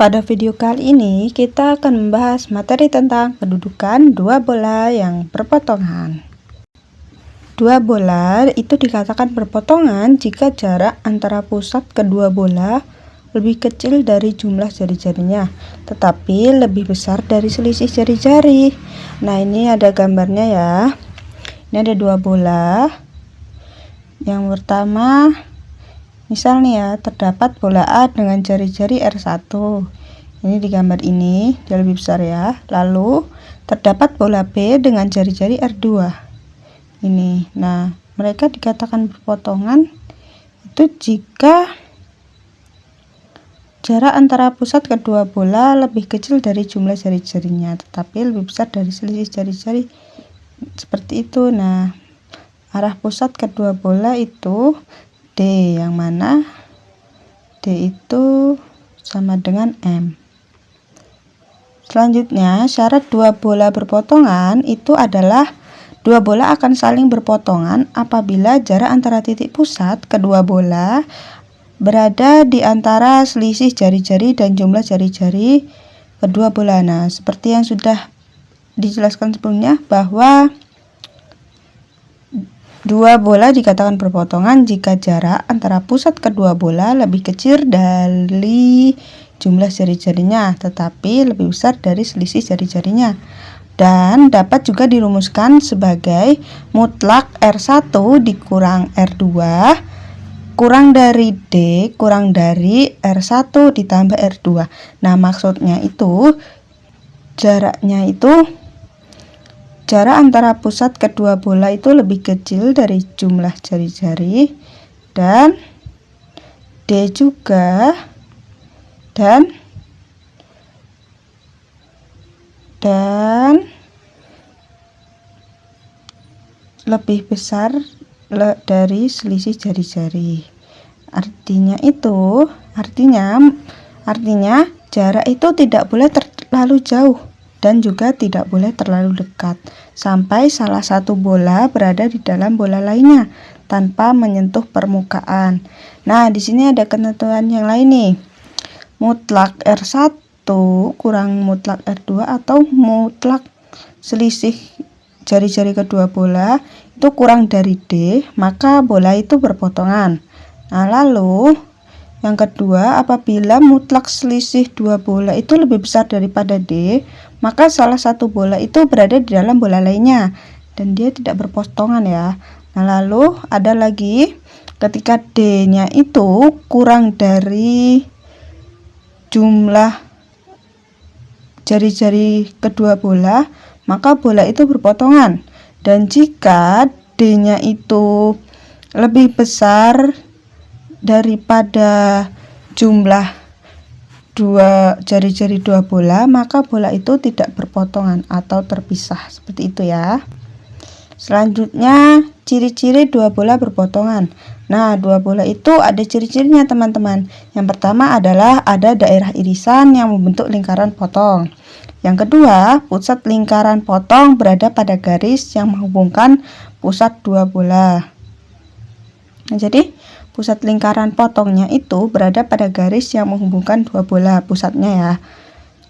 Pada video kali ini kita akan membahas materi tentang kedudukan dua bola yang berpotongan. Dua bola itu dikatakan berpotongan jika jarak antara pusat kedua bola lebih kecil dari jumlah jari-jarinya, tetapi lebih besar dari selisih jari-jari. Nah, ini ada gambarnya ya. Ini ada dua bola. Yang pertama, misal nih ya, terdapat bola A dengan jari-jari R1. Ini di gambar ini, dia lebih besar ya. Lalu terdapat bola B dengan jari-jari R2. Ini. Nah, mereka dikatakan berpotongan itu jika jarak antara pusat kedua bola lebih kecil dari jumlah jari-jarinya, tetapi lebih besar dari selisih jari-jari. Seperti itu. Nah, arah pusat kedua bola itu D, yang mana D itu sama dengan M. Selanjutnya, syarat dua bola berpotongan itu adalah dua bola akan saling berpotongan apabila jarak antara titik pusat kedua bola berada di antara selisih jari-jari dan jumlah jari-jari kedua bola. Nah, seperti yang sudah dijelaskan sebelumnya bahwa dua bola dikatakan berpotongan jika jarak antara pusat kedua bola lebih kecil dari jumlah jari-jarinya, tetapi lebih besar dari selisih jari-jarinya. Dan dapat juga dirumuskan sebagai mutlak R1 dikurang R2 kurang dari D kurang dari R1 ditambah R2. Nah, maksudnya itu jaraknya itu jarak antara pusat kedua bola itu lebih kecil dari jumlah jari-jari, dan D juga dan lebih besar dari selisih jari-jari. Artinya jarak itu tidak boleh terlalu jauh dan juga tidak boleh terlalu dekat sampai salah satu bola berada di dalam bola lainnya tanpa menyentuh permukaan. Nah, di sini ada ketentuan yang lain nih. Mutlak R1 kurang mutlak R2 atau mutlak selisih jari-jari kedua bola itu kurang dari D, maka bola itu berpotongan. Nah, lalu yang kedua, apabila mutlak selisih dua bola itu lebih besar daripada D, maka salah satu bola itu berada di dalam bola lainnya dan dia tidak berpotongan ya. Nah, lalu ada lagi ketika D-nya itu kurang dari jumlah jari-jari kedua bola, maka bola itu berpotongan. Dan jika D-nya itu lebih besar daripada jumlah jari-jari dua bola, maka bola itu tidak berpotongan atau terpisah. Seperti itu ya. Selanjutnya, ciri-ciri dua bola berpotongan. Nah, dua bola itu ada ciri-cirinya teman-teman. Yang pertama adalah ada daerah irisan yang membentuk lingkaran potong. Yang kedua, pusat lingkaran potong berada pada garis yang menghubungkan pusat dua bola. Nah, jadi pusat lingkaran potongnya itu berada pada garis yang menghubungkan dua bola pusatnya ya.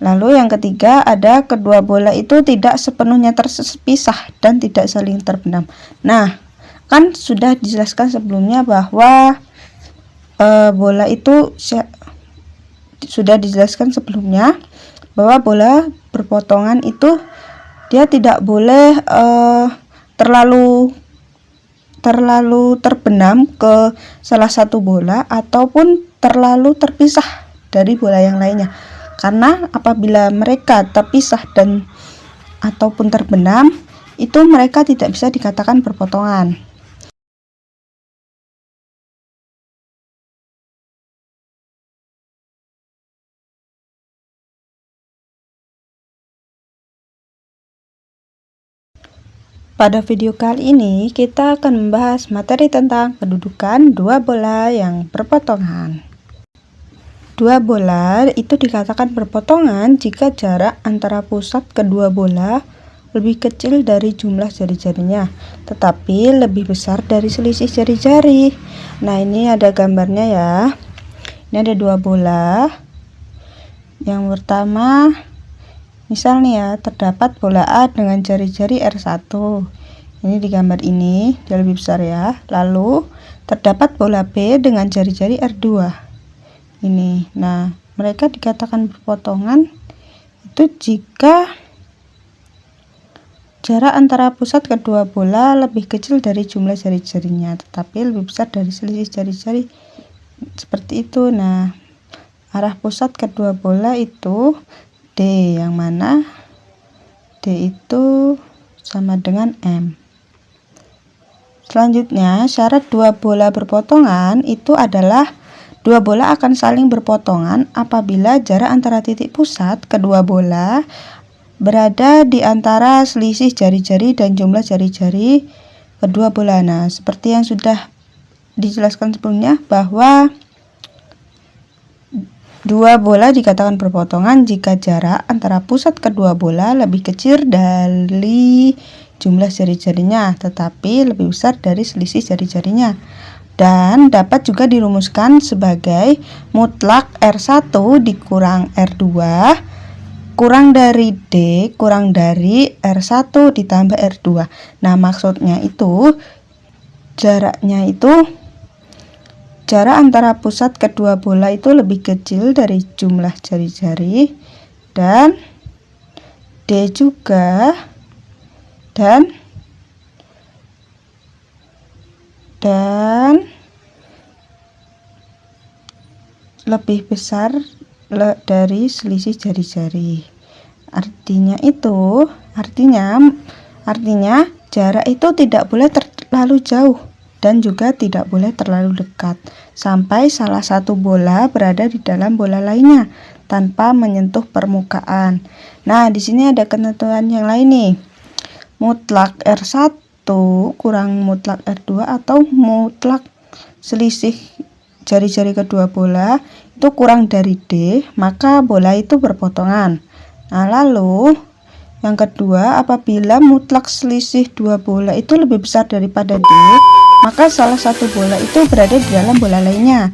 Lalu yang ketiga, ada kedua bola itu tidak sepenuhnya terpisah dan tidak saling terbenam. Nah, kan sudah dijelaskan sebelumnya bahwa bola itu sudah dijelaskan sebelumnya bahwa bola berpotongan itu dia tidak boleh terlalu terbenam ke salah satu bola ataupun terlalu terpisah dari bola yang lainnya. Karena apabila mereka terpisah dan ataupun terbenam, itu mereka tidak bisa dikatakan berpotongan. Pada video kali ini kita akan membahas materi tentang kedudukan dua bola yang berpotongan. Dua bola itu dikatakan berpotongan jika jarak antara pusat kedua bola lebih kecil dari jumlah jari-jarinya, tetapi lebih besar dari selisih jari-jari. Nah, ini ada gambarnya ya. Ini ada dua bola. Yang pertama, misal nih ya, terdapat bola A dengan jari-jari R1. Ini di gambar ini, dia lebih besar ya. Lalu, terdapat bola B dengan jari-jari R2. Ini. Nah, mereka dikatakan berpotongan itu jika jarak antara pusat kedua bola lebih kecil dari jumlah jari-jarinya, tetapi lebih besar dari selisih jari-jari. Seperti itu. Nah, arah pusat kedua bola itu D, yang mana D itu sama dengan M. Selanjutnya, syarat dua bola berpotongan itu adalah dua bola akan saling berpotongan apabila jarak antara titik pusat kedua bola berada di antara selisih jari-jari dan jumlah jari-jari kedua bola. Nah, seperti yang sudah dijelaskan sebelumnya, bahwa dua bola dikatakan berpotongan jika jarak antara pusat kedua bola lebih kecil dari jumlah jari-jarinya, tetapi lebih besar dari selisih jari-jarinya. Dan dapat juga dirumuskan sebagai mutlak R1 dikurang R2 kurang dari D kurang dari R1 ditambah R2. Nah, maksudnya itu jaraknya itu jarak antara pusat kedua bola itu lebih kecil dari jumlah jari-jari, dan D juga dan lebih besar dari selisih jari-jari. Artinya jarak itu tidak boleh terlalu jauh dan juga tidak boleh terlalu dekat sampai salah satu bola berada di dalam bola lainnya tanpa menyentuh permukaan. Nah, di sini ada ketentuan yang lain nih. Mutlak R1 kurang mutlak R2 atau mutlak selisih jari-jari kedua bola itu kurang dari D, maka bola itu berpotongan. Nah, lalu yang kedua, apabila mutlak selisih dua bola itu lebih besar daripada D, maka salah satu bola itu berada di dalam bola lainnya.